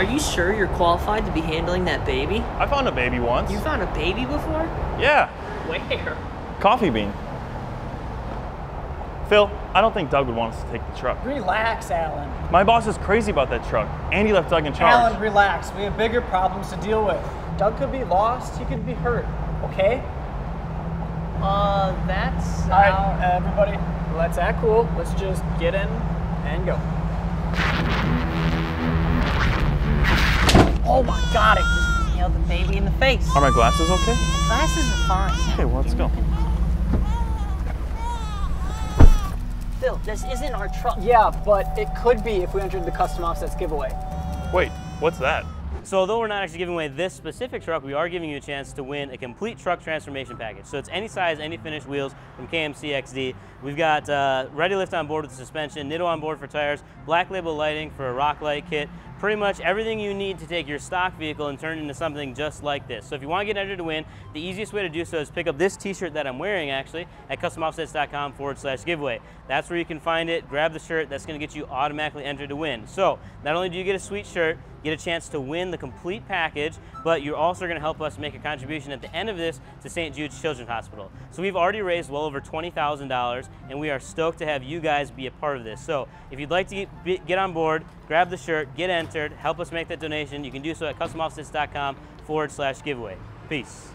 Are you sure you're qualified to be handling that baby? I found a baby once. You found a baby before? Yeah. Where? Coffee bean. Phil, I don't think Doug would want us to take the truck. Relax, Alan. My boss is crazy about that truck, and he left Doug in charge. Alan, relax. We have bigger problems to deal with. Doug could be lost, he could be hurt, okay? That's All right, everybody, let's act cool. Let's just get in and go. Oh my God, it just nailed the baby in the face. Are my glasses okay? Glasses are fine. Okay, well, let's go. Phil, this isn't our truck. Yeah, but it could be if we entered the custom offsets giveaway. Wait, what's that? So although we're not actually giving away this specific truck, we are giving you a chance to win a complete truck transformation package. So it's any size, any finish wheels from AM CST. We've got ReadyLIFT on board with the suspension, Nitto on board for tires, Black Label lighting for a rock light kit, pretty much everything you need to take your stock vehicle and turn it into something just like this. So if you want to get entered to win, the easiest way to do so is pick up this t-shirt that I'm wearing actually at customoffsets.com/giveaway. That's where you can find it, grab the shirt, that's going to get you automatically entered to win. So not only do you get a sweet shirt, get a chance to win the complete package, but you're also going to help us make a contribution at the end of this to St. Jude's Children's Hospital. So we've already raised well over $20,000 and we are stoked to have you guys be a part of this. So if you'd like to get on board, grab the shirt, get entered, help us make that donation, you can do so at customoffsets.com/giveaway. Peace.